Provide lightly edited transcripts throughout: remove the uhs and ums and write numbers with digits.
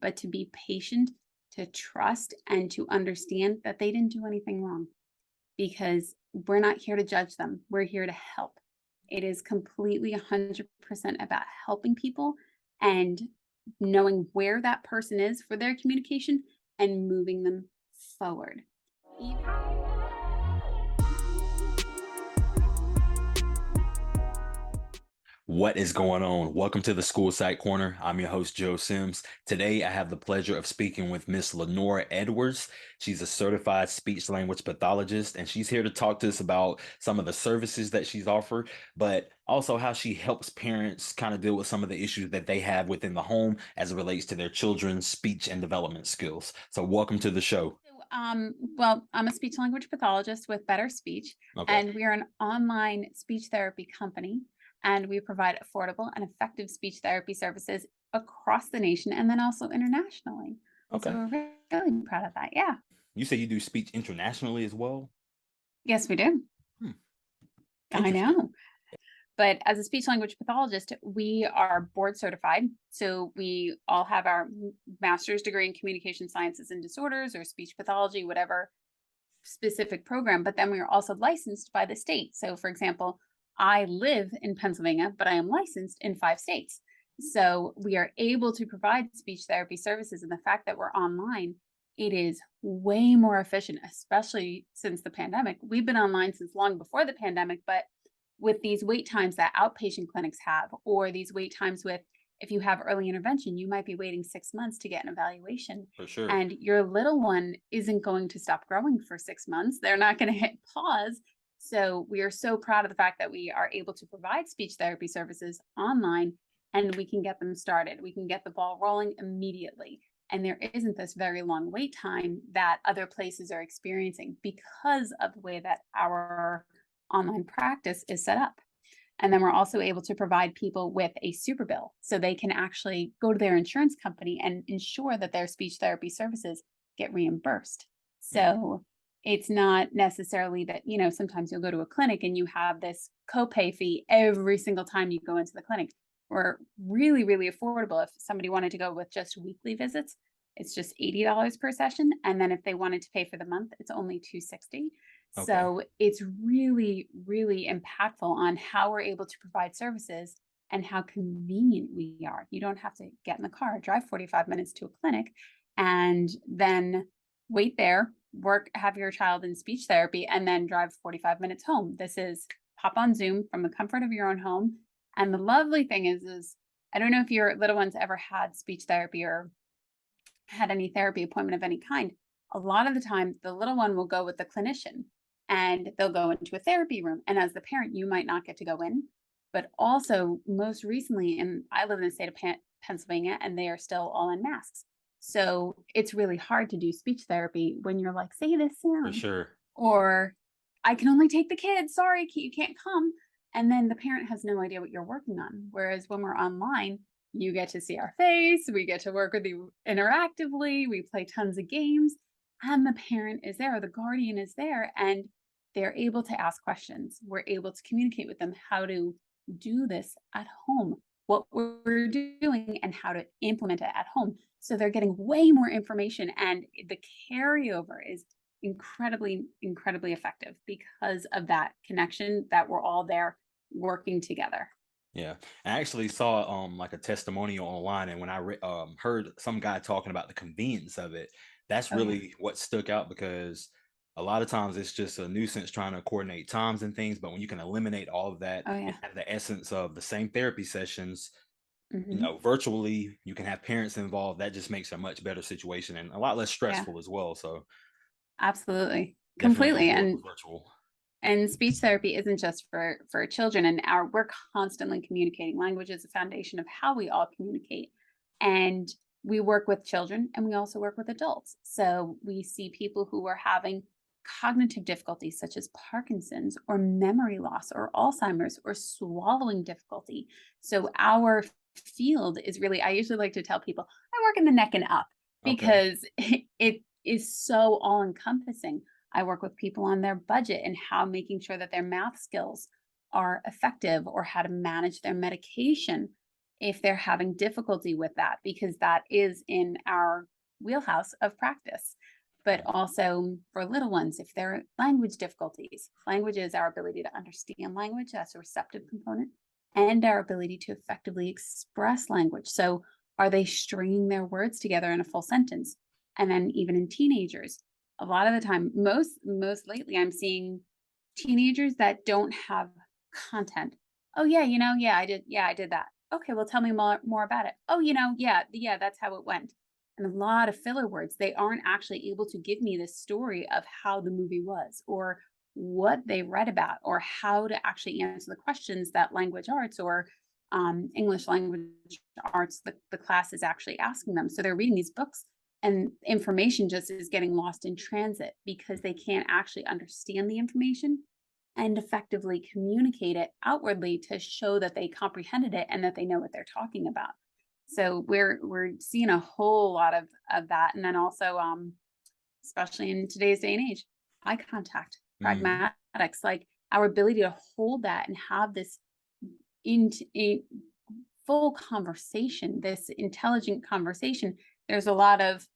but to be patient, to trust, and to understand that they didn't do anything wrong, because we're not here to judge them. We're here to help. It is completely 100% about helping people and knowing where that person is for their communication and moving them forward. What is going on? Welcome to the School Site Corner. I'm your host, Joe Sims. Today, I have the pleasure of speaking with Miss Lenora Edwards. She's a certified speech language pathologist, and she's here to talk to us about some of the services that she's offered, but also how she helps parents kind of deal with some of the issues that they have within the home as it relates to their children's speech and development skills. So, welcome to the show. Well, I'm a speech language pathologist with Better Speech, Okay. and we are an online speech therapy company, and we provide affordable and effective speech therapy services across the nation and then also internationally. So Okay. we're really proud of that. Yeah. You say you do speech internationally as well? Yes, we do. Hmm. I Interesting. know. But as a speech language pathologist, we are board certified. So we all have our master's degree in communication sciences and disorders or speech pathology, whatever specific program. But then we are also licensed by the state. So, for example, I live in Pennsylvania, but I am licensed in 5 states. So we are able to provide speech therapy services. And the fact that we're online, it is way more efficient, especially since the pandemic. We've been online since long before the pandemic, but with these wait times that outpatient clinics have, or these wait times with, if you have early intervention, you might be waiting 6 months to get an evaluation. For sure. And your little one isn't going to stop growing for 6 months. They're not going to hit pause. So we are so proud of the fact that we are able to provide speech therapy services online, and we can get them started. We can get the ball rolling immediately. And there isn't this very long wait time that other places are experiencing because of the way that our online practice is set up. And then we're also able to provide people with a super bill so they can actually go to their insurance company and ensure that their speech therapy services get reimbursed. Mm. So it's not necessarily that, sometimes you'll go to a clinic and you have this copay fee every single time you go into the clinic. Or really, really affordable. If somebody wanted to go with just weekly visits, it's just $80 per session. And then if they wanted to pay for the month, it's only $260. Okay. So it's really, really impactful on how we're able to provide services and how convenient we are. You don't have to get in the car, drive 45 minutes to a clinic, and then wait there, work, have your child in speech therapy, and then drive 45 minutes home. This is pop on Zoom from the comfort of your own home. And the lovely thing is I don't know if your little one's ever had speech therapy or had any therapy appointment of any kind. A lot of the time, the little one will go with the clinician and they'll go into a therapy room. And as the parent, you might not get to go in. But also, most recently, and I live in the state of Pennsylvania, and they are still all in masks. So it's really hard to do speech therapy when you're like, say this For sound, sure. or I can only take the kids. Sorry, you can't come. And then the parent has no idea what you're working on. Whereas when we're online, you get to see our face, we get to work with you interactively, we play tons of games, and the parent is there, or the guardian is there, and they're able to ask questions. We're able to communicate with them how to do this at home, what we're doing, and how to implement it at home. So they're getting way more information, and the carryover is incredibly, incredibly effective because of that connection that we're all there working together. Yeah, I actually saw like a testimonial online, and when heard some guy talking about the convenience of it, that's Oh, yeah. really what stuck out because a lot of times it's just a nuisance trying to coordinate times and things. But when you can eliminate all of that Oh, and yeah. have the essence of the same therapy sessions, Mhm. virtually, you can have parents involved. That just makes a much better situation and a lot less Yeah, stressful as well. So absolutely. definitely on Completely. board And with virtual. speech therapy isn't just for children, and our we're constantly communicating. Language is the foundation of how we all communicate. And we work with children and we also work with adults. So we see people who are having cognitive difficulties such as Parkinson's or memory loss or Alzheimer's or swallowing difficulty. So our field is really, I usually like to tell people I work in the neck and up Okay. because it is so all encompassing. I work with people on their budget and how making sure that their math skills are effective, or how to manage their medication. if they're having difficulty with that, because that is in our wheelhouse of practice. But also for little ones, if there are language difficulties, language is our ability to understand language, that's a receptive component, and our ability to effectively express language. So, are they stringing their words together in a full sentence? And then, even in teenagers, a lot of the time, most lately, I'm seeing teenagers that don't have content. Oh yeah, yeah, I did that. Okay, well tell me more about it. Oh, yeah, that's how it went. And a lot of filler words. They aren't actually able to give me the story of how the movie was or what they read about or how to actually answer the questions that language arts or English language arts, the class is actually asking them. So they're reading these books and information just is getting lost in transit because they can't actually understand the information and effectively communicate it outwardly to show that they comprehended it and that they know what they're talking about. So we're seeing a whole lot of that, and then also, especially in today's day and age, eye contact, Mhm. pragmatics, like our ability to hold that and have this in a full conversation, this intelligent conversation. There's a lot of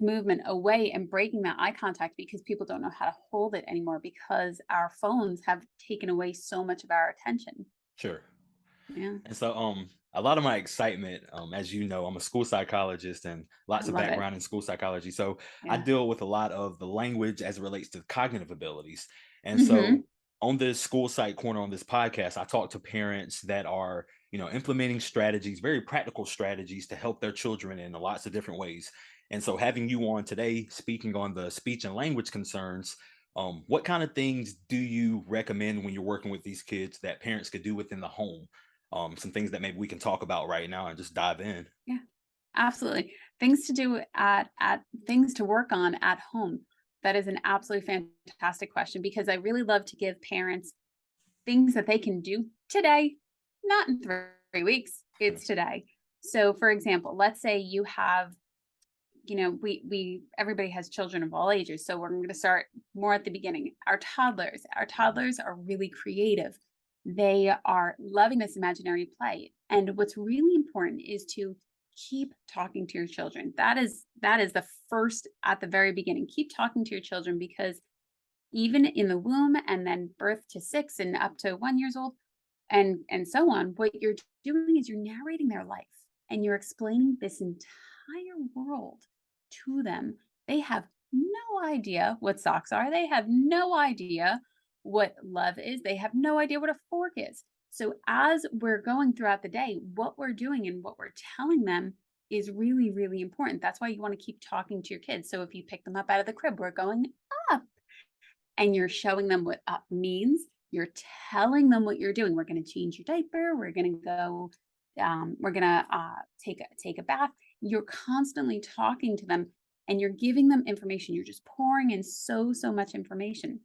movement away and breaking that eye contact because people don't know how to hold it anymore because our phones have taken away so much of our attention. Sure. Yeah, And so, a lot of my excitement, as you know, I'm a school psychologist and I lots of love it. background in school psychology. So I Yeah. deal with a lot of the language as it relates to cognitive abilities. And so Mhm. on this school site corner on this podcast, I talk to parents that are, implementing strategies, very practical strategies to help their children in lots of different ways. And so having you on today, speaking on the speech and language concerns, what kind of things do you recommend when you're working with these kids that parents could do within the home? Some things that maybe we can talk about right now and just dive in. Yeah, absolutely. Things to do at things to work on at home. That is an absolutely fantastic question because I really love to give parents things that they can do today, not in 3 weeks. It's today. So for example, let's say you have, we everybody has children of all ages. So we're going to start more at the beginning. Our toddlers are really creative. They are loving this imaginary play. And what's really important is to keep talking to your children. That is the first at the very beginning. Keep talking to your children because even in the womb and then birth to 6 and up to 1 years old and so on, what you're doing is you're narrating their life and you're explaining this entire world to them. They have no idea what socks are. They have no idea what love is. They have no idea what a fork is. So as we're going throughout the day, what we're doing and what we're telling them is really, really important. That's why you want to keep talking to your kids. So if you pick them up out of the crib, we're going up and you're showing them what up means. You're telling them what you're doing. We're going to change your diaper. We're going to go. We're going to take a bath. You're constantly talking to them, and you're giving them information. You're just pouring in so much information,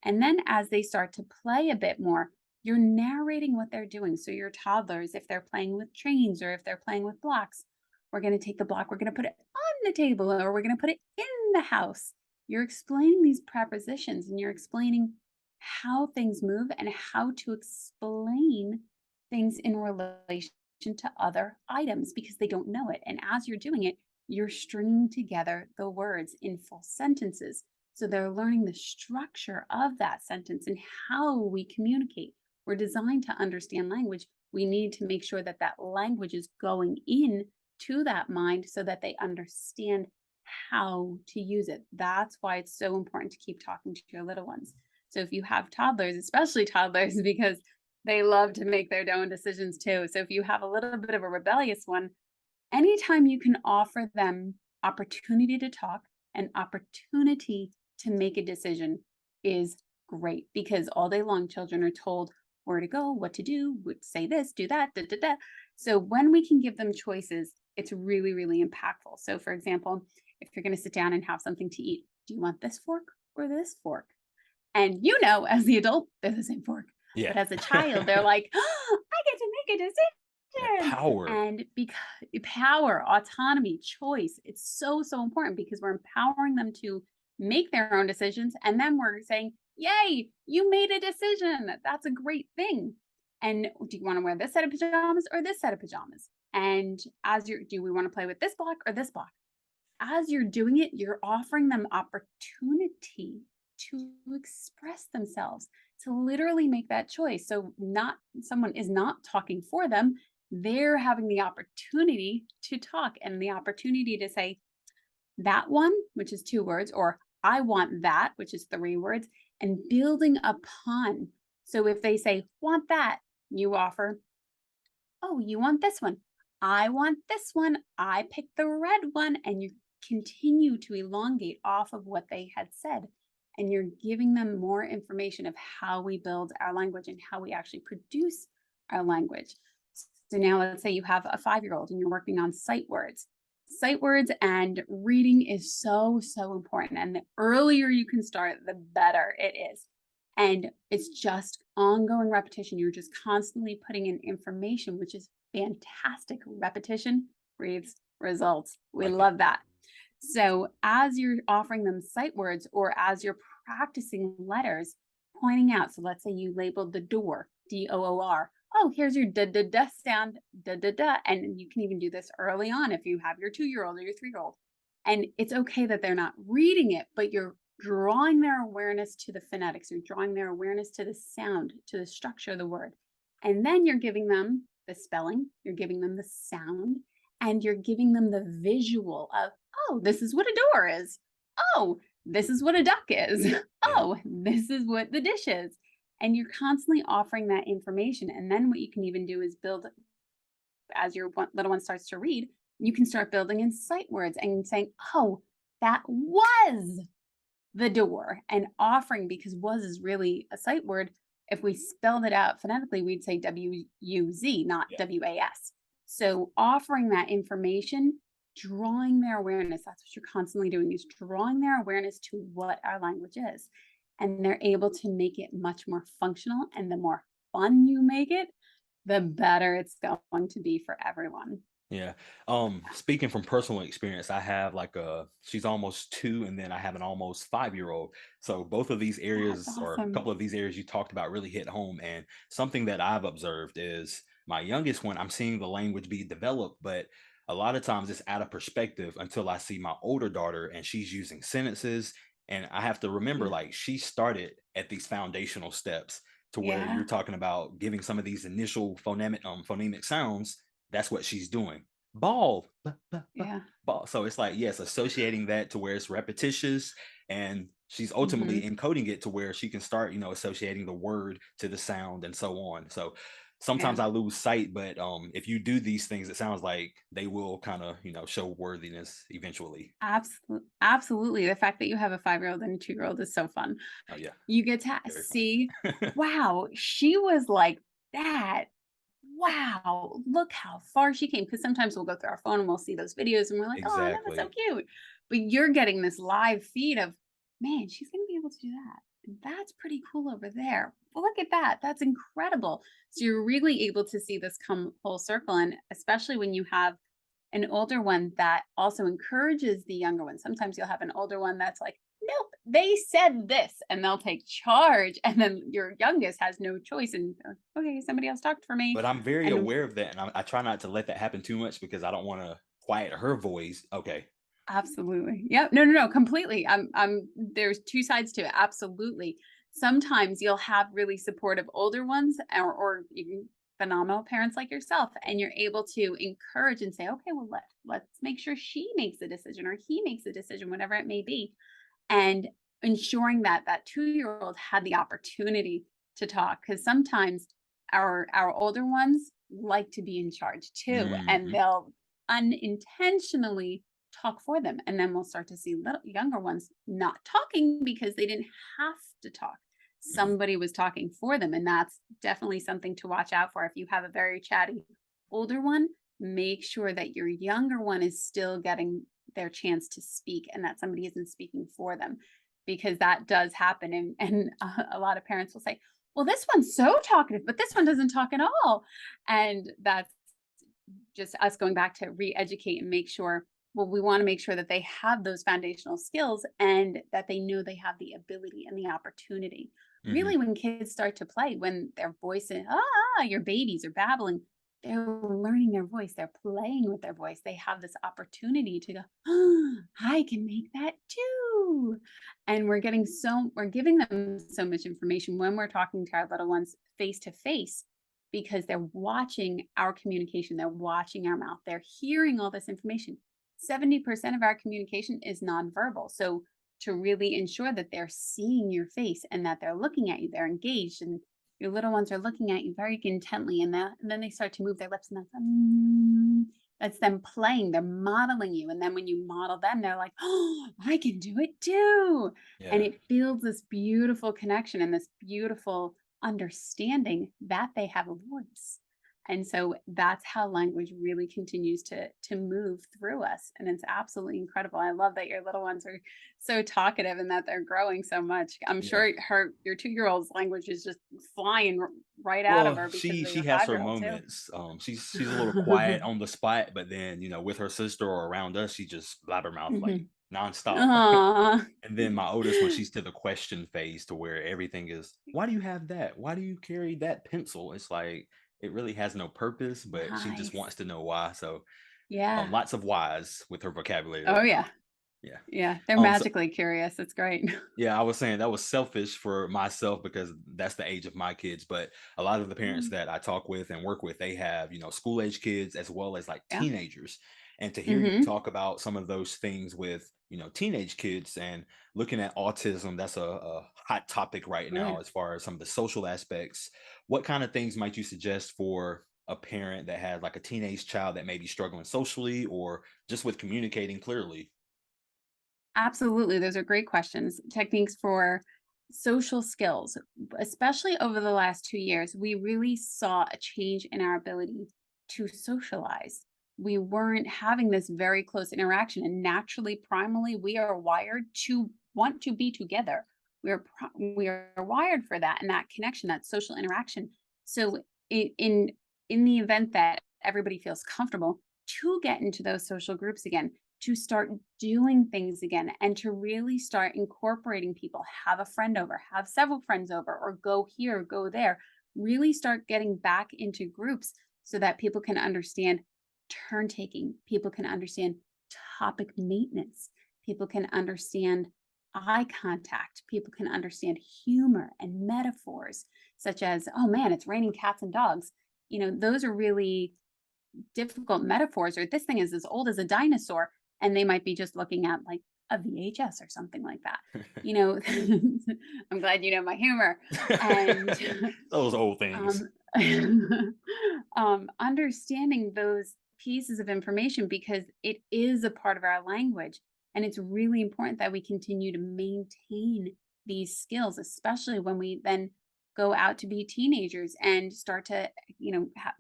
and then as they start to play a bit more, you're narrating what they're doing. So your toddlers, if they're playing with trains or if they're playing with blocks, we're going to take the block. We're going to put it on the table, or we're going to put it in the house. You're explaining these prepositions and you're explaining how things move and how to explain things in relation to other items because they don't know it. And as you're doing it, you're stringing together the words in full sentences. So they're learning the structure of that sentence and how we communicate. We're designed to understand language. We need to make sure that that language is going in to that mind so that they understand how to use it. That's why it's so important to keep talking to your little ones. So if you have toddlers, especially toddlers, because they love to make their own decisions too. So if you have a little bit of a rebellious one, anytime you can offer them opportunity to talk and opportunity to make a decision is great because all day long children are told where to go, what to do, say this, do that, da, da, da. So when we can give them choices, it's really, really impactful. So for example, if you're going to sit down and have something to eat, do you want this fork or this fork? And as the adult, they're the same fork. Yeah. But as a child, they're like, oh, I get to make a That decision. power. And because power, autonomy, choice, it's so important because we're empowering them to make their own decisions. And then we're saying, yay, you made a decision. That's a great thing. And do you want to wear this set of pajamas or this set of pajamas? And do we want to play with this block or this block? As you're doing it, you're offering them opportunity to express themselves, to literally make that choice. So not someone is not talking for them. They're having the opportunity to talk and the opportunity to say that one, which is 2 words, or I want that, which is 3 words, and building upon. So if they say, want that, you offer, oh, you want this one. I want this one. I picked the red one. And you continue to elongate off of what they had said. And you're giving them more information of how we build our language and how we actually produce our language. So now let's say you have a 5-year-old and you're working on sight words. Sight words and reading is so, so important. And the earlier you can start, the better it is. And it's just ongoing repetition. You're just constantly putting in information, which is fantastic. Repetition breeds results. We Like it. love that. So as you're offering them sight words or as you're practicing letters, pointing out, so let's say you labeled the door, DOOR. Oh, here's your da da da sound, da da da. And you can even do this early on if you have your 2-year-old or your 3-year-old. And it's okay that they're not reading it, but you're drawing their awareness to the phonetics. You're drawing their awareness to the sound, to the structure of the word. And then you're giving them the spelling, you're giving them the sound, and you're giving them the visual of, oh, this is what a door is. Oh, this is what a duck is. Yeah. Oh, this is what the dish is. And you're constantly offering that information. And then what you can even do is build, as your little one starts to read, you can start building in sight words and saying, oh, that was the door, and offering, because was is really a sight word. If we spelled it out phonetically, we'd say WUZ, not Yeah. WAS. So offering that information, drawing their awareness, that's what you're constantly doing, is drawing their awareness to what our language is. And they're able to make it much more functional. And the more fun you make it, the better it's going to be for everyone. Yeah. Speaking from personal experience, I have like she's almost 2, and then I have an almost 5-year-old. So both of these That's areas, or a awesome. couple of these areas you talked about, really hit home. And something that I've observed is my youngest one, I'm seeing the language be developed, but a lot of times it's out of perspective until I see my older daughter and she's using sentences. And I have to remember, Yeah. like, she started at these foundational steps to where Yeah. you're talking about giving some of these initial phonemic sounds. That's what she's doing. Ball, Yeah. ball. So it's like, yes, associating that to where it's repetitious, and she's ultimately Hmm. encoding it to where she can start, associating the word to the sound and so on. So Yeah. sometimes I lose sight, but if you do these things, it sounds like they will kind of, show worthiness eventually. Absolutely. The fact that you have a 5-year-old and a 2-year-old is so fun. Oh yeah, You get to very see, fun. wow, she was like that. Wow, look how far she came. Because sometimes we'll go through our phone and we'll see those videos and we're like, oh, that was so Exactly. cute. But you're getting this live feed of, man, she's going to be able to do that. That's pretty cool over there. Look at that. That's incredible. So you're really able to see this come full circle. And especially when you have an older one that also encourages the younger one. Sometimes you'll have an older one that's like, nope, they said this, and they'll take charge. And then your youngest has no choice. And okay, somebody else talked for me. But I'm very And aware of that, and I try not to let that happen too much because I don't want to quiet her voice. Okay. absolutely. Yep. No, no, no, completely. There's two sides to it. Absolutely. Sometimes you'll have really supportive older ones or even phenomenal parents like yourself, and you're able to encourage and say, okay, well, let's make sure she makes a decision or he makes a decision, whatever it may be. And ensuring that that 2-year-old had the opportunity to talk, because sometimes our older ones like to be in charge too, and Hmm. they'll unintentionally talk for them, and then we'll start to see little younger ones not talking because they didn't have to talk. Hmm. Somebody was talking for them, and that's definitely something to watch out for. If you have a very chatty older one, make sure that your younger one is still getting their chance to speak and that somebody isn't speaking for them, because that does happen. And a lot of parents will say, well, this one's so talkative, but this one doesn't talk at all. And that's just us going back to re-educate and make sure, well, we want to make sure that they have those foundational skills and that they know they have the ability and the opportunity. Hmm. Really, when kids start to play, when their voice, your babies are babbling, they're learning their voice, they're playing with their voice. They have this opportunity to go, I can make that too. And we're giving them so much information when we're talking to our little ones face to face because they're watching our communication, they're watching our mouth, they're hearing all this information. 70% of our communication is nonverbal. So to really ensure that they're seeing your face and that they're looking at you, they're engaged, and your little ones are looking at you very intently, and then they start to move their lips, and that's them playing. They're modeling you, and then when you model them, they're like, "Oh, I can do it too!" And Yeah. it builds this beautiful connection and this beautiful understanding that they have a voice. And so that's how language really continues to move through us, and it's absolutely incredible. I love that your little ones are so talkative and that they're growing so much. I'm Yeah. sure your 2-year-old's language is just flying right out of Well, her because of she your has her 5-year-old too. moments. She's a little quiet on the spot, but then with her sister or around us, she just blabbermouth like Mhm. nonstop. Aw. And then my oldest one, she's to the question phase to where everything is, "Why do you have that? Why do you carry that pencil?" It's like it really has no purpose, but she just Nice. wants to know why. So Yeah. lots of whys with her vocabulary Oh, right now. yeah. Yeah. Yeah, they're So magically curious, it's great. yeah, I was saying that was selfish for myself because that's the age of my kids. But a lot of the parents Mm, that I talk with and work with, they have, school age kids as well as like yeah. teenagers. And to hear you Mhm. talk about some of those things with, teenage kids and looking at autism, that's a hot topic right Oh, now yeah. as far as some of the social aspects. What kind of things might you suggest for a parent that had like a teenage child that may be struggling socially or just with communicating clearly? Absolutely, those are great questions. Techniques for social skills, especially over the last 2 years, we really saw a change in our ability to socialize. We weren't having this very close interaction, and naturally, primally, we are wired to want to be together. We are wired for that and that connection, that social interaction. So, in the event that everybody feels comfortable to get into those social groups again, to start doing things again and to really start incorporating people, have a friend over, have several friends over, or go here, go there, really start getting back into groups so that people can understand turn taking, people can understand topic maintenance, people can understand eye contact, people can understand humor and metaphors, such as, oh man, it's raining cats and dogs. Those are really difficult metaphors, or this thing is as old as a dinosaur, and they might be just looking at like a VHS or something like that. You know, I'm glad you know my humor. And Those old things. um, understanding those pieces of information because it is a part of our language. And it's really important that we continue to maintain these skills, especially when we then go out to be teenagers and start to,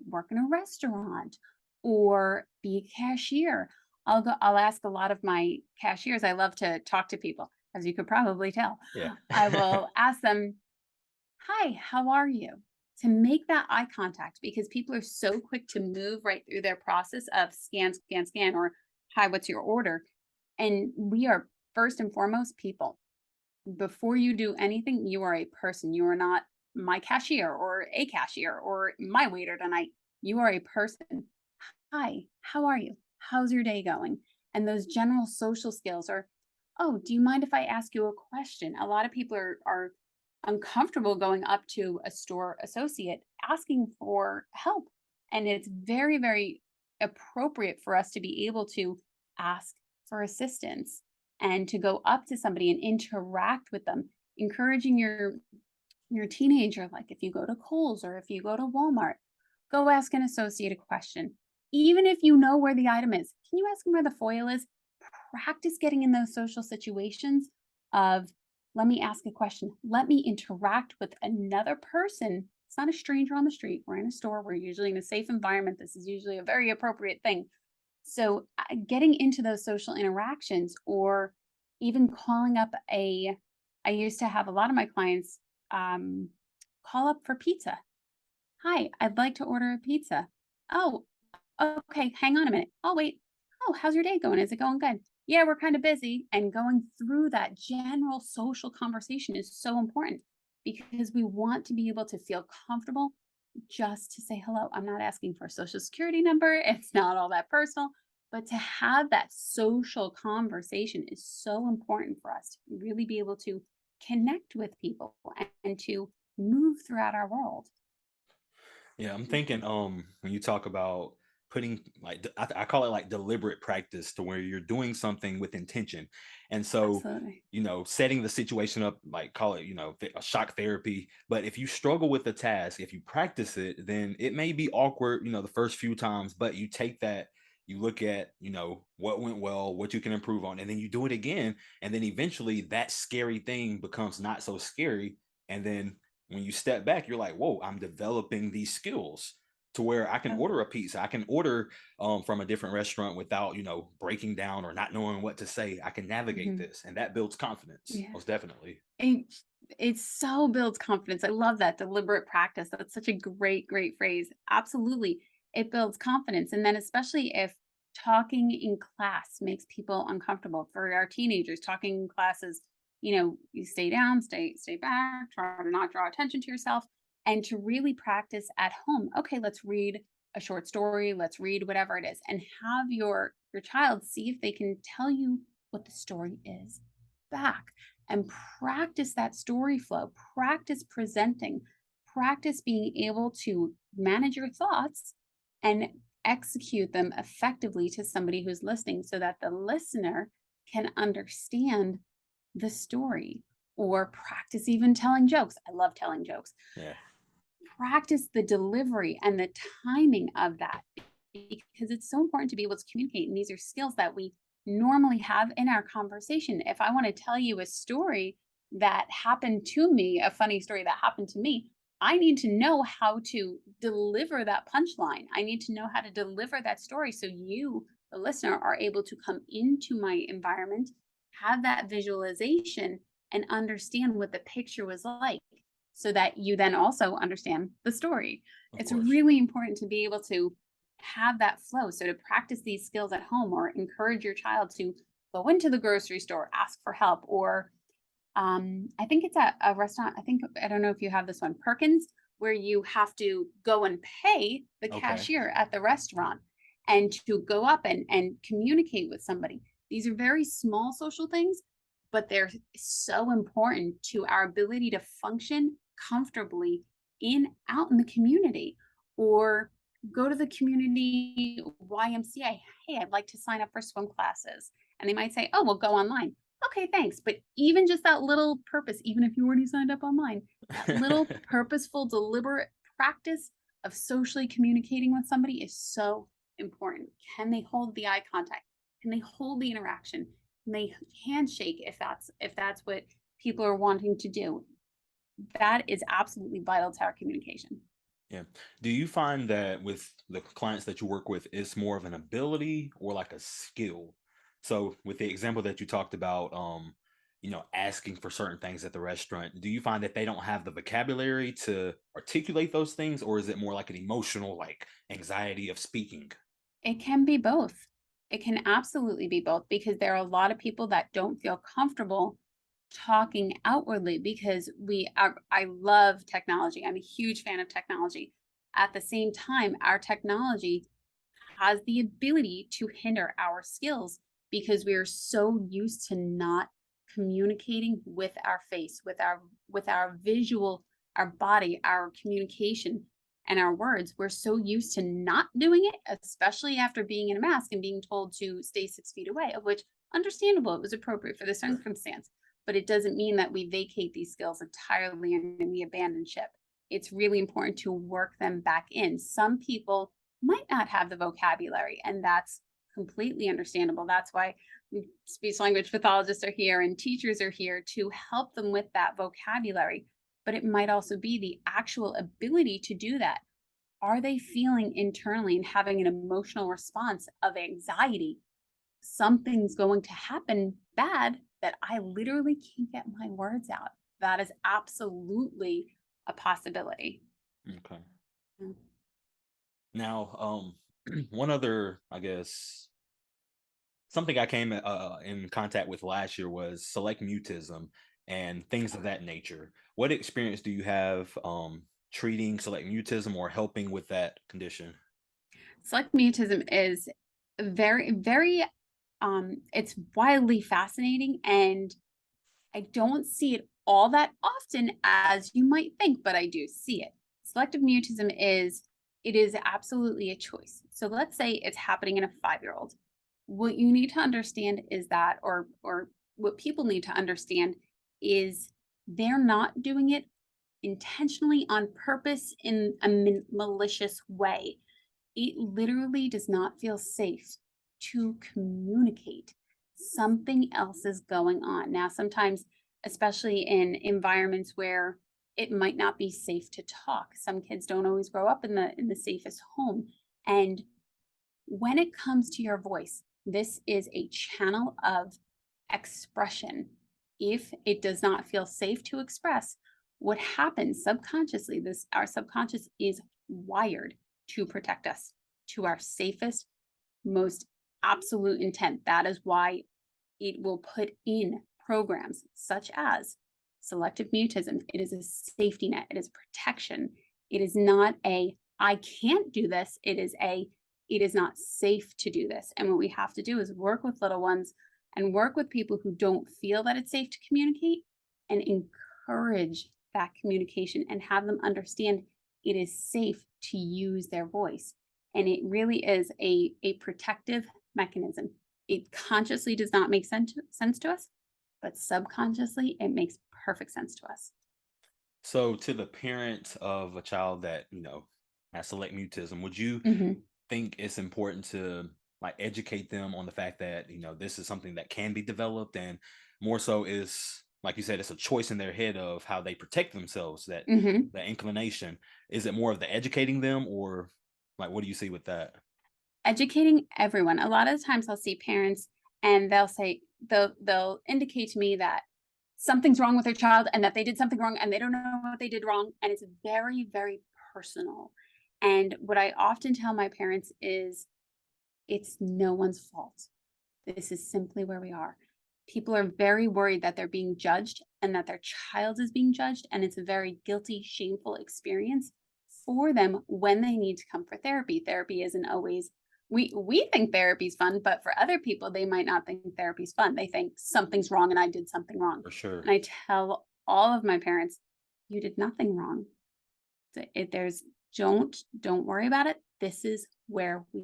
work in a restaurant or be a cashier. I'll ask a lot of my cashiers. I love to talk to people, as you could probably tell. Yeah. I will ask them, "Hi, how are you?" To make that eye contact because people are so quick to move right through their process of scan, scan, scan, or "Hi, what's your order?" And we are first and foremost people. Before you do anything, you are a person. You are not my cashier or a cashier or my waiter tonight. You are a person. "Hi, how are you? How's your day going?" And those general social skills are, "Oh, do you mind if I ask you a question?" A lot of people are uncomfortable going up to a store associate asking for help. And it's very, very appropriate for us to be able to ask for assistance and to go up to somebody and interact with them, encouraging your teenager, like if you go to Kohl's or if you go to Walmart, go ask an associate a question. Even if you know where the item is, can you ask them where the foil is? Practice getting in those social situations of, let me ask a question. Let me interact with another person. It's not a stranger on the street. We're in a store. We're usually in a safe environment. This is usually a very appropriate thing. So, getting into those social interactions or even calling up I used to have a lot of my clients um, call up for pizza. "Hi, I'd like to order a pizza." "Oh, okay, hang on a minute. I'll wait." "Oh, how's your day going? Is it going good?" "Yeah, we're kind of busy." And going through that general social conversation is so important. because we want to be able to feel comfortable just to say hello. I'm not asking for a social security number. It's not all that personal, but to have that social conversation is so important for us to really be able to connect with people and to move throughout our world. Yeah, I'm Mm, thinking when you talk about putting like I call it like deliberate practice to where you're doing something with intention. And so, absolutely. setting the situation up like call it, a shock therapy, but if you struggle with the task, if you practice it, then it may be awkward, the first few times, but you take that you look at, what went well, what you can improve on, and then you do it again, and then eventually that scary thing becomes not so scary, and then when you step back, you're like, whoa, I'm developing these skills to where I can Oh, order a pizza. I can order from a different restaurant without, breaking down or not knowing what to say. I can navigate mhm. this. And that builds confidence, Yeah. most definitely. It it so builds confidence. I love that deliberate practice. That's such a great, great phrase. Absolutely. It builds confidence. And then especially if talking in class makes people uncomfortable for our teenagers, talking in classes, you stay down, stay back, try to not draw attention to yourself, and to really practice at home. Okay, let's read a short story, let's read whatever it is, and have your child see if they can tell you what the story is back and practice that story flow, practice presenting, practice being able to manage your thoughts and execute them effectively to somebody who's listening so that the listener can understand the story or practice even telling jokes. I love telling jokes. Yeah. Practice the delivery and the timing of that because it's so important to be able to communicate. And these are skills that we normally have in our conversation. If I want to tell you a story that happened to me, a funny story that happened to me, I need to know how to deliver that punchline. I need to know how to deliver that story so you, the listener, are able to come into my environment, have that visualization, and understand what the picture was like so that you then also understand the story. Of It's course. really important to be able to have that flow. So to practice these skills at home or encourage your child to go into the grocery store, ask for help, or I think it's at a restaurant. I don't know if you have this one, Perkins, where you have to go and pay the Okay. cashier at the restaurant and to go up and communicate with somebody. These are very small social things, but they're so important to our ability to function comfortably out in the community or go to the community YMCA. Hey, I'd like to sign up for swim classes. And they might say, oh, well, go online. Okay, thanks. But even just that little purpose, even if you already signed up online, that little purposeful, deliberate practice of socially communicating with somebody is so important. Can they hold the eye contact? Can they hold the interaction? Can they handshake if that's what people are wanting to do? That is absolutely vital to our communication. Yeah. Do you find that with the clients that you work with, it's more of an ability or like a skill? So with the example that you talked about, asking for certain things at the restaurant, do you find that they don't have the vocabulary to articulate those things, or is it more like an emotional, like anxiety of speaking? It can be both. It can absolutely be both because there are a lot of people that don't feel comfortable talking outwardly because I love technology. I'm a huge fan of technology. At the same time, our technology has the ability to hinder our skills because we are so used to not communicating with our face, with our visual, our body, our communication and our words. We're so used to not doing it, especially after being in a mask and being told to stay 6 feet away, of which understandable, it was appropriate for the Sure. circumstance. But it doesn't mean that we vacate these skills entirely and we abandon ship. It's really important to work them back in. Some people might not have the vocabulary, and that's completely understandable. That's why speech language pathologists are here and teachers are here to help them with that vocabulary. But it might also be the actual ability to do that. Are they feeling internally and having an emotional response of anxiety? Something's going to happen bad that I literally can't get my words out. That is absolutely a possibility. Okay. Mm. Now, one other, I guess, something I came in contact with last year was select mutism. and things of that nature. What experience do you have treating selective mutism or helping with that condition? Selective mutism is very, it's wildly fascinating, and I don't see it all that often as you might think, but I do see it. Selective mutism it is absolutely a choice. So let's say it's happening in a 5-year-old. What you need to understand is that, or what people need to understand is they're not doing it intentionally on purpose in a malicious way. It literally does not feel safe to communicate. Something else is going on. Now, sometimes, especially in environments where it might not be safe to talk, some kids don't always grow up in the safest home. And when it comes to your voice, this is a channel of expression. If it does not feel safe to express, what happens subconsciously, this our subconscious is wired to protect us to our safest, most absolute intent. That is why it will put in programs such as selective mutism. It is a safety net, it is protection. It is not a I can't do this. It is not safe to do this. And what we have to do is work with little ones and work with people who don't feel that it's safe to communicate and encourage that communication and have them understand it is safe to use their voice. And it really is a protective mechanism. It consciously does not make sense to us, but subconsciously it makes perfect sense to us. So, to the parent of a child that has select mutism, would you Mhm. think it's important to like educate them on the fact that this is something that can be developed, and more so is like you said, it's a choice in their head of how they protect themselves, that Mhm. the inclination. Is it more of the educating them, or like what do you see with that? Educating everyone. A lot of the times I'll see parents and they'll indicate to me that something's wrong with their child and that they did something wrong and they don't know what they did wrong, and it's very personal. And what I often tell my parents is it's no one's fault. This is simply where we are. People are very worried that they're being judged and that their child is being judged, and it's a very guilty, shameful experience for them when they need to come for therapy. Therapy isn't always we think therapy's fun, but for other people, they might not think therapy's fun. They think something's wrong and I did something wrong. For sure. And I tell all of my parents, you did nothing wrong. There's don't worry about it. This is where we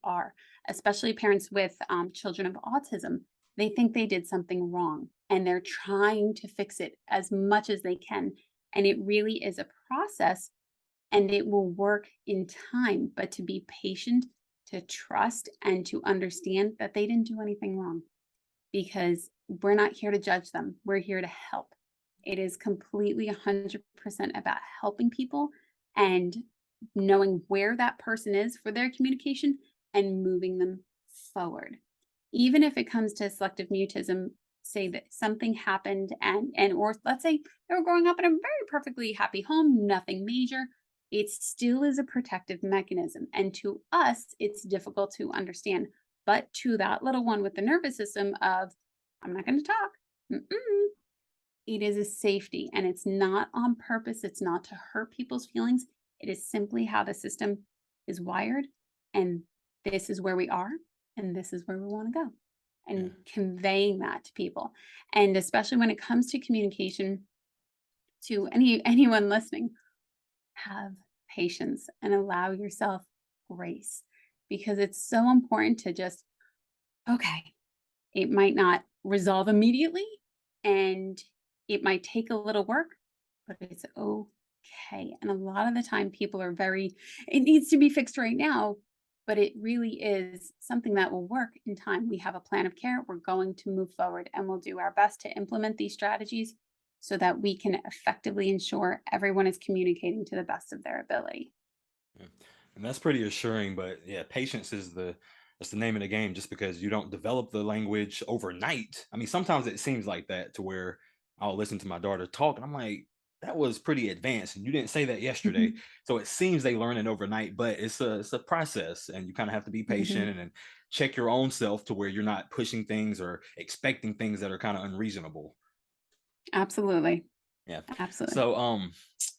are, especially parents with children of autism. They think they did something wrong and they're trying to fix it as much as they can. And it really is a process and it will work in time, but to be patient, to trust, and to understand that they didn't do anything wrong because we're not here to judge them. We're here to help. It is completely 100% about helping people and knowing where that person is for their communication and moving them forward. Even if it comes to selective mutism, say that something happened and or let's say they were growing up in a very perfectly happy home, nothing major, it still is a protective mechanism. And to us, it's difficult to understand. But to that little one with the nervous system of, I'm not going to talk, mm-mm, it is a safety and it's not on purpose. It's not to hurt people's feelings. It is simply how the system is wired. And this is where we are. And this is where we want to go. Yeah. And conveying that to people. And especially when it comes to communication to anyone listening, have patience and allow yourself grace because it's so important to just, okay, it might not resolve immediately and it might take a little work, but it's okay. And a lot of the time, people are very, it needs to be fixed right now, but it really is something that will work in time. We have a plan of care. We're going to move forward and we'll do our best to implement these strategies so that we can effectively ensure everyone is communicating to the best of their ability. Yeah. And that's pretty assuring, but yeah, patience is the name of the game, just because you don't develop the language overnight. I mean, sometimes it seems like that, to where I'll listen to my daughter talk and I'm like, that was pretty advanced and you didn't say that yesterday. Mhm. So it seems they learn it overnight, but it's a process, and you kind of have to be patient Mhm. and check your own self to where you're not pushing things or expecting things that are kind of unreasonable. Absolutely. Yeah. Absolutely. So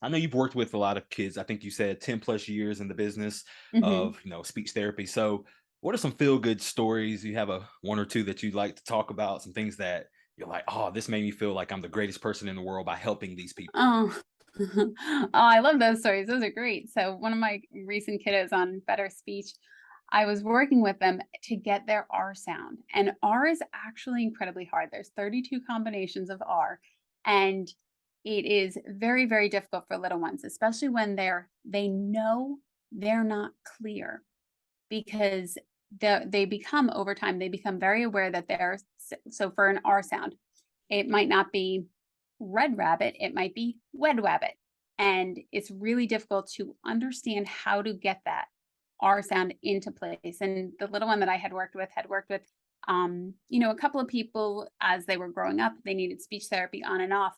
I know you've worked with a lot of kids. I think you said 10 plus years in the business Hmm. of, speech therapy. So what are some feel good stories? You have a one or two that you'd like to talk about, some things that you're like, oh, this made me feel like I'm the greatest person in the world by helping these people. Oh. Oh, I love those stories. Those are great. So one of my recent kiddos on Better Speech, I was working with them to get their R sound. And R is actually incredibly hard. There's 32 combinations of R. And it is very, very difficult for little ones, especially when they know they're not clear because they become over time, they become very aware that so for an R sound, it might not be red rabbit, it might be wed rabbit. And it's really difficult to understand how to get that R sound into place. And the little one that I had worked with a couple of people as they were growing up, they needed speech therapy on and off.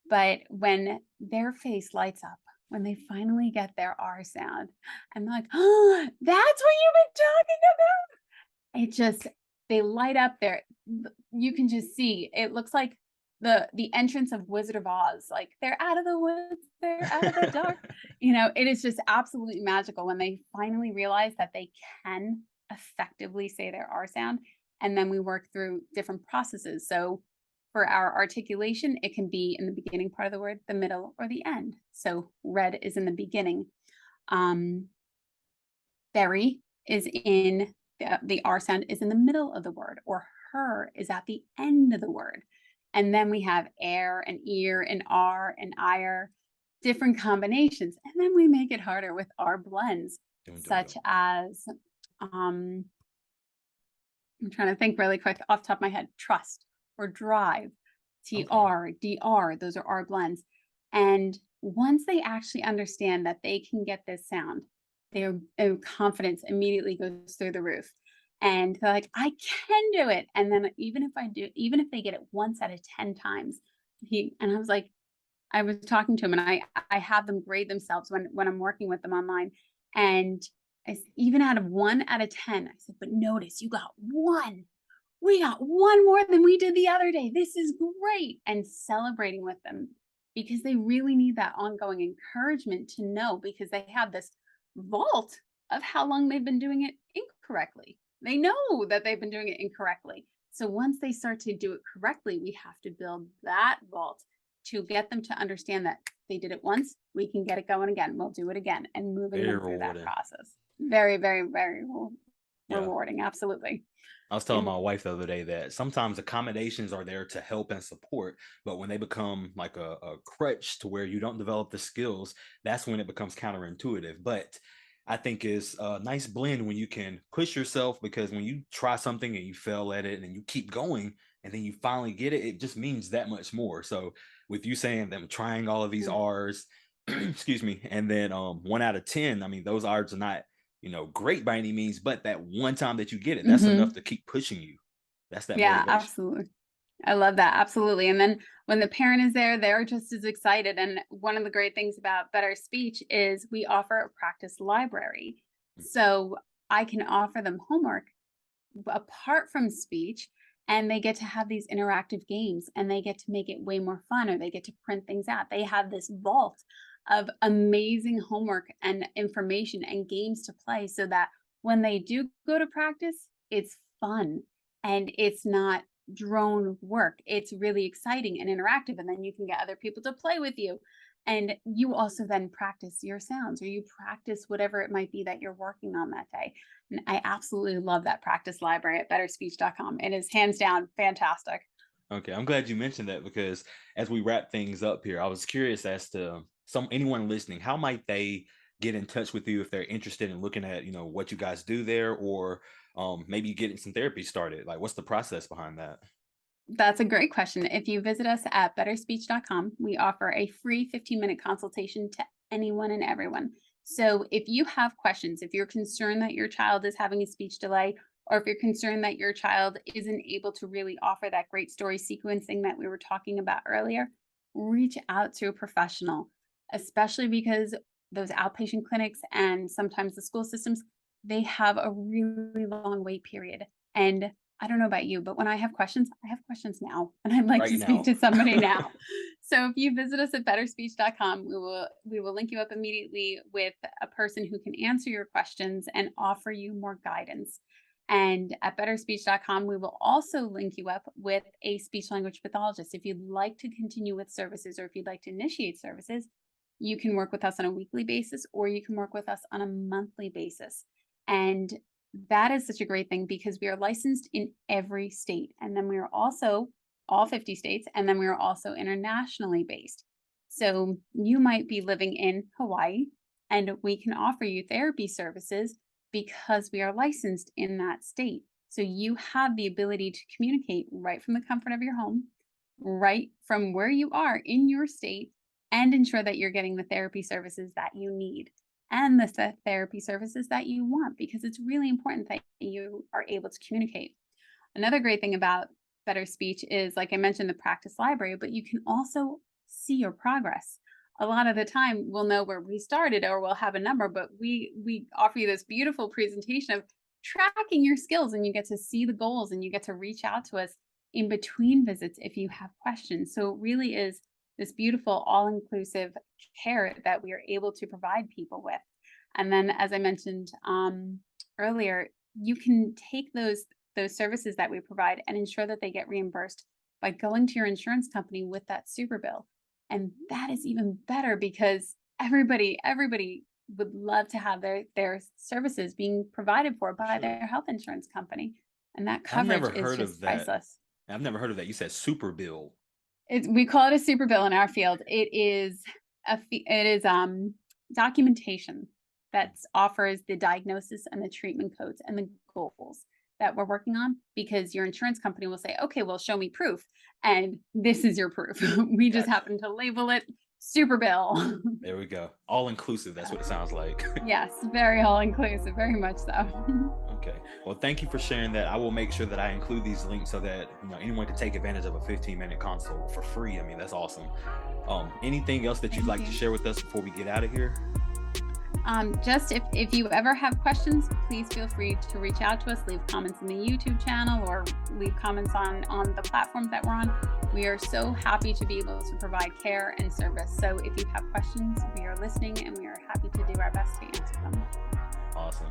But when their face lights up, when they finally get their R sound, I'm like, oh, that's what you've been talking about. It just they light up there. You can just see it looks like the entrance of Wizard of Oz. Like they're out of the woods, they're out of the dark. It is just absolutely magical when they finally realize that they can effectively say their R sound. And then we work through different processes. So for our articulation, it can be in the beginning part of the word, the middle, or the end. So red is in the beginning. Um, Berry is in the R sound is in the middle of the word, or her is at the end of the word. And then we have air and ear and R and ire, different combinations. And then we make it harder with R blends, Dun, dun, such dun. as um, I'm trying to think really quick off the top of my head, trust or drive, Okay. TR, DR, those are R blends. And once they actually understand that they can get this sound, their confidence immediately goes through the roof. And they're like, I can do it. And then even if they get it once out of 10 times, and I was like, I was talking to him and I have them grade themselves when I'm working with them online. And even out of 1 out of 10, I said, but notice you got one. We got one more than we did the other day. This is great. And celebrating with them because they really need that ongoing encouragement to know because they have this vault of how long they've been doing it incorrectly. They know that they've been doing it incorrectly. So once they start to do it correctly, we have to build that vault to get them to understand that they did it once, we can get it going again. We'll do it again and moving Very them through that rewarding. process. Very, very, Yeah. rewarding. Absolutely. I was telling And my wife the other day that sometimes accommodations are there to help and support, but when they become like a crutch to where you don't develop the skills, that's when it becomes counterintuitive. But I think it's a nice blend when you can push yourself because when you try something and you fail at it and you keep going and then you finally get it, it just means that much more. So with you saying them trying all of these yeah. R's, excuse me, and then 1 out of 10, I mean, those R's are not great by any means, but that one time that you get it, that's enough Mhm. to keep pushing you. That's that Yeah, motivation. absolutely. I love that, absolutely, and then when the parent is there, they're just as excited, and one of the great things about Better Speech is we offer a practice library. So, I can offer them homework apart from speech, and they get to have these interactive games, and they get to make it way more fun, or they get to print things out. They have this vault of amazing homework and information and games to play so that when they do go to practice, it's fun and it's not drone work. It's really exciting and interactive, and then you can get other people to play with you. And you also then practice your sounds or you practice whatever it might be that you're working on that day. And I absolutely love that practice library at betterspeech.com. It is hands down fantastic. Okay, I'm glad you mentioned that because as we wrap things up here, I was curious as to some anyone listening, how might they get in touch with you if they're interested in looking at, what you guys do there or maybe getting some therapy started? Like what's the process behind that? That's a great question. If you visit us at betterspeech.com, we offer a free 15-minute consultation to anyone and everyone. So if you have questions, if you're concerned that your child is having a speech delay, or if you're concerned that your child isn't able to really offer that great story sequencing that we were talking about earlier, reach out to a professional, especially because those outpatient clinics and sometimes the school systems, they have a really long wait period. And I don't know about you, but when I have questions now, and I'd like right to speak now. to somebody now. So if you visit us at betterspeech.com, we will link you up immediately with a person who can answer your questions and offer you more guidance. And at betterspeech.com, we will also link you up with a speech language pathologist. If you'd like to continue with services or if you'd like to initiate services, you can work with us on a weekly basis or you can work with us on a monthly basis. And that is such a great thing because we are licensed in every state. And then we are also all 50 states, and then we are also internationally based. So you might be living in Hawaii, and we can offer you therapy services because we are licensed in that state. So you have the ability to communicate right from the comfort of your home, right from where you are in your state, and ensure that you're getting the therapy services that you need and the therapy services that you want, because it's really important that you are able to communicate. Another great thing about Better Speech is, like I mentioned, the practice library, but you can also see your progress. A lot of the time we'll know where we started or we'll have a number, but we offer you this beautiful presentation of tracking your skills, and you get to see the goals and you get to reach out to us in between visits if you have questions. So it really is this beautiful all-inclusive care that we are able to provide people with. And then, as I mentioned earlier, you can take those services that we provide and ensure that they get reimbursed by going to your insurance company with that super bill. And that is even better because everybody would love to have their services being provided for by Sure. their health insurance company. And that I've coverage never is heard just of that. priceless. I've never heard of that. You said super bill. We call it a super bill in our field. It is documentation that offers the diagnosis and the treatment codes and the goals that we're working on, because your insurance company will say, okay, well, show me proof. And this is your proof. We just Gotcha. happen to label it super bill. There we go. All inclusive. That's what it sounds like. Yes, very all inclusive, very much so. Okay. Well, thank you for sharing that. I will make sure that I include these links so that anyone can take advantage of a 15-minute consult for free. I mean, that's awesome. Anything else that you'd Thank like to you. share with us before we get out of here? Just if you ever have questions, please feel free to reach out to us, leave comments in the YouTube channel or leave comments on the platforms that we're on. We are so happy to be able to provide care and service. So if you have questions, we are listening and we are happy to do our best to answer them. Awesome.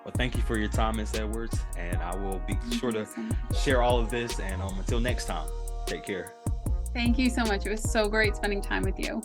Well, thank you for your time, Ms. Edwards, and I will be sure to So much. share all of this. And until next time, take care. Thank you so much. It was so great spending time with you.